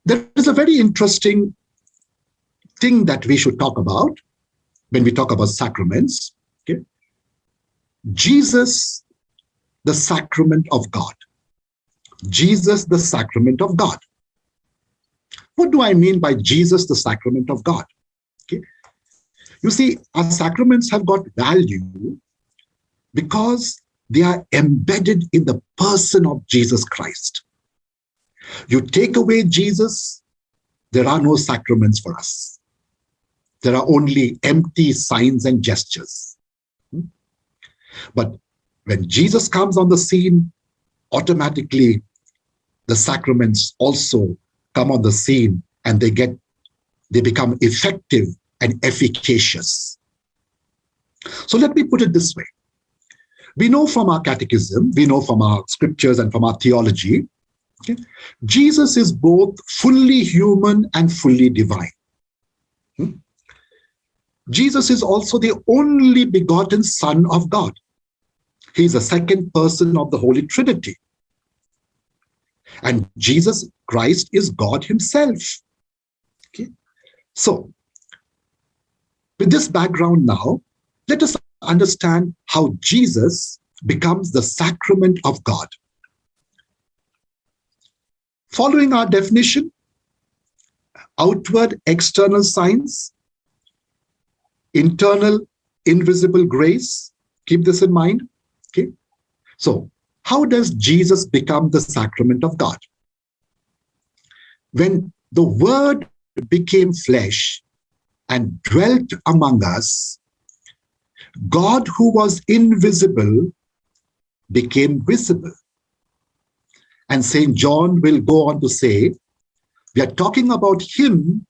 There is a very interesting thing that we should talk about when we talk about sacraments. Okay? Jesus, the sacrament of God. Jesus, the sacrament of God. What do I mean by Jesus, the sacrament of God? Okay. You see, our sacraments have got value because they are embedded in the person of Jesus Christ. You take away Jesus, there are no sacraments for us. There are only empty signs and gestures. But when Jesus comes on the scene, automatically the sacraments also come on the scene, and they become effective and efficacious. So let me put it this way. We know from our catechism, we know from our scriptures and from our theology, okay, Jesus is both fully human and fully divine. Jesus is also the only begotten Son of God. He is the second person of the Holy Trinity. And Jesus Christ is God himself. Okay? So, with this background now, let us understand how Jesus becomes the sacrament of God. Following our definition, outward external signs, internal invisible grace, keep this in mind. Okay? So, how does Jesus become the sacrament of God? When the Word became flesh and dwelt among us, God, who was invisible, became visible. And St. John will go on to say, we are talking about him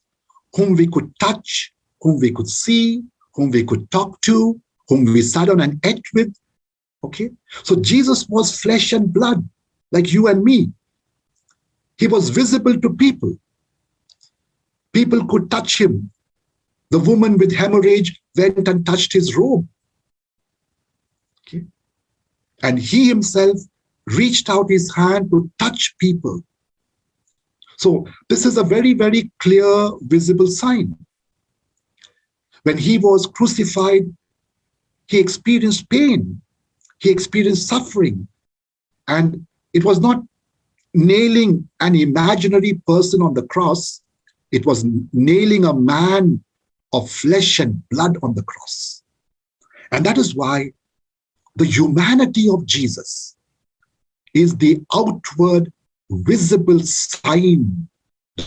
whom we could touch, whom we could see, whom we could talk to, whom we sat on and ate with. Okay, so Jesus was flesh and blood, like you and me. He was visible to people. People could touch him. The woman with hemorrhage went and touched his robe. Okay, and he himself reached out his hand to touch people. So this is a very, very clear, visible sign. When he was crucified, he experienced pain. He experienced suffering, and it was not nailing an imaginary person on the cross. It was nailing a man of flesh and blood on the cross. And that is why the humanity of Jesus is the outward visible sign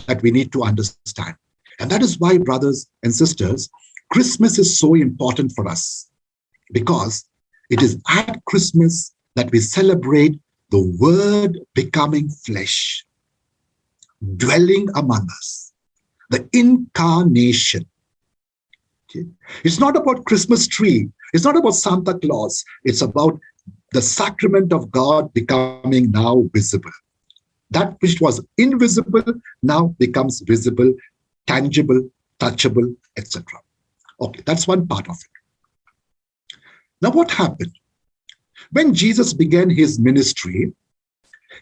that we need to understand. And that is why, brothers and sisters, Christmas is so important for us, because it is at Christmas that we celebrate the Word becoming flesh, dwelling among us, the incarnation. Okay? It's not about Christmas tree. It's not about Santa Claus. It's about the sacrament of God becoming now visible. That which was invisible now becomes visible, tangible, touchable, etc. Okay, that's one part of it. Now, what happened? When Jesus began his ministry,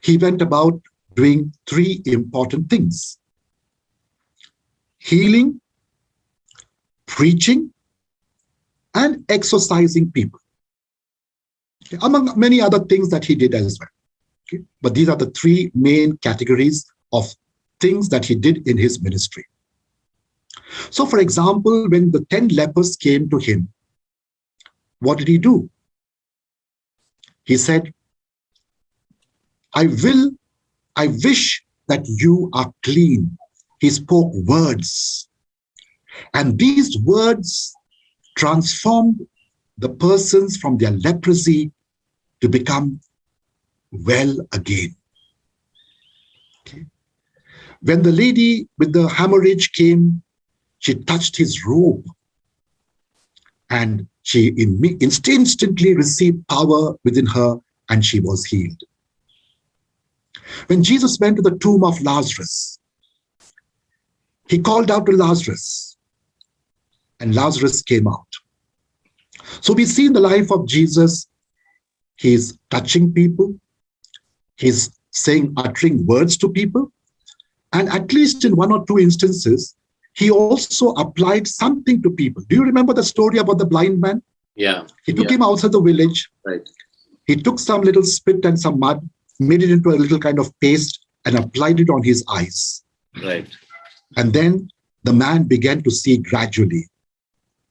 he went about doing three important things: healing, preaching, and exorcising people. Okay, among many other things that he did as well. Okay, but these are the three main categories of things that he did in his ministry. So, for example, when the 10 lepers came to him, what did he do? He said, I wish that you are clean. He spoke words. And these words transformed the persons from their leprosy to become well again. Okay. When the lady with the hemorrhage came, she touched his robe, and she instantly received power within her, and she was healed. When Jesus went to the tomb of Lazarus, he called out to Lazarus, and Lazarus came out. So we see in the life of Jesus, he's touching people, he's uttering words to people, And at least in one or two instances, he also applied something to people. Do you remember the story about the blind man? Yeah. He took him outside the village. Right. He took some little spit and some mud, made it into a little kind of paste and applied it on his eyes. Right. And then the man began to see gradually,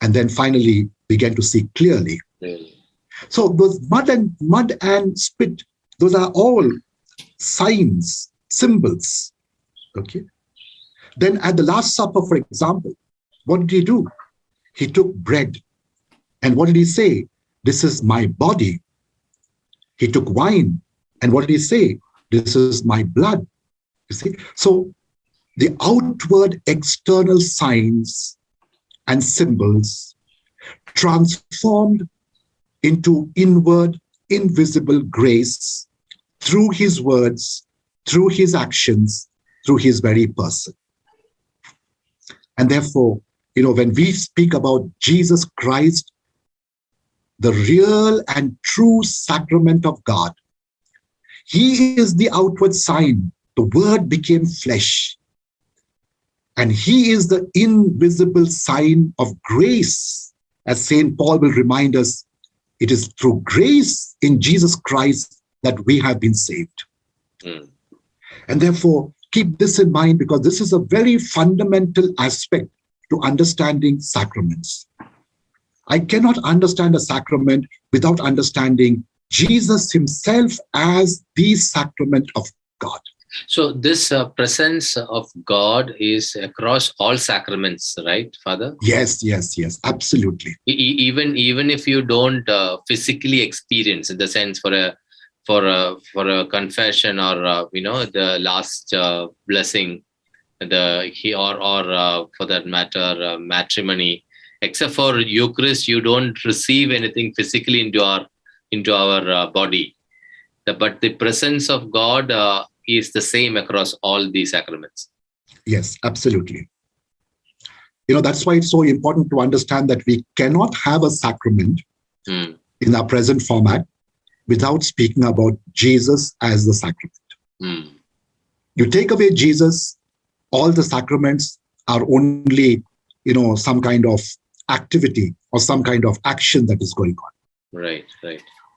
and then finally began to see clearly. Really. So those mud and spit, those are all signs, symbols. Okay. Then at the Last Supper, for example, what did he do? He took bread. And what did he say? This is my body. He took wine. And what did he say? This is my blood. You see? So the outward external signs and symbols transformed into inward invisible grace through his words, through his actions, through his very person. And therefore, when we speak about Jesus Christ, the real and true sacrament of God, he is the outward sign. The Word became flesh. And he is the invisible sign of grace. As St. Paul will remind us, it is through grace in Jesus Christ that we have been saved. Mm. And therefore, keep this in mind, because this is a very fundamental aspect to understanding sacraments. I cannot understand a sacrament without understanding Jesus himself as the sacrament of God. So this presence of God is across all sacraments, right, Father? Yes, absolutely. Even if you don't physically experience, in the sense for a confession or the last blessing, or for that matter matrimony, except for Eucharist, you don't receive anything physically into our body. But the presence of God is the same across all these sacraments. Yes, absolutely. That's why it's so important to understand that we cannot have a sacrament in our present format without speaking about Jesus as the sacrament. You take away Jesus, all the sacraments are only, some kind of activity or some kind of action that is going on. Right.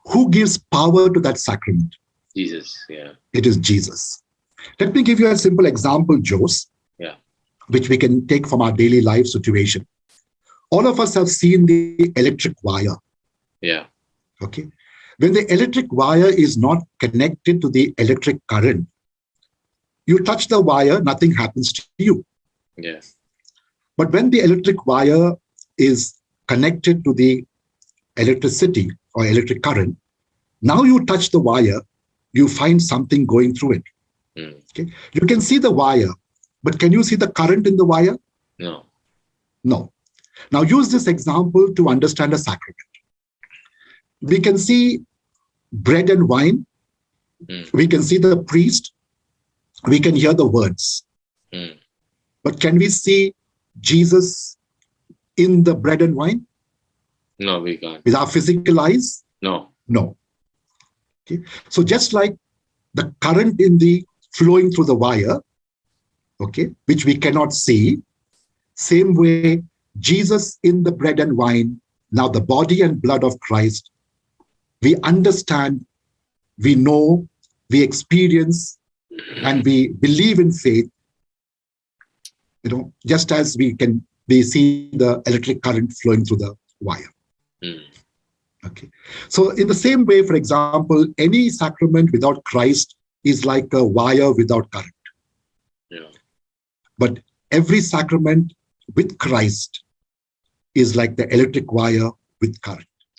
Who gives power to that sacrament? Jesus, yeah. It is Jesus. Let me give you a simple example, Jose, which we can take from our daily life situation. All of us have seen the electric wire. Yeah. Okay. When the electric wire is not connected to the electric current, you touch the wire, nothing happens to you. Yes. But when the electric wire is connected to the electricity or electric current, now you touch the wire, you find something going through it. Okay? You can see the wire, but can you see the current in the wire? No. Now use this example to understand a sacrament. We can see bread and wine. We can see the priest. We can hear the words. But can we see Jesus in the bread and wine? No, we can't. With our physical eyes? No. Okay. So just like the current flowing through the wire, okay, which we cannot see, same way, Jesus in the bread and wine, now the body and blood of Christ, we understand, we know, we experience, and we believe in faith, just as we see the electric current flowing through the wire. Okay. So in the same way, for example, any sacrament without Christ is like a wire without current. Yeah. But every sacrament with Christ is like the electric wire with current.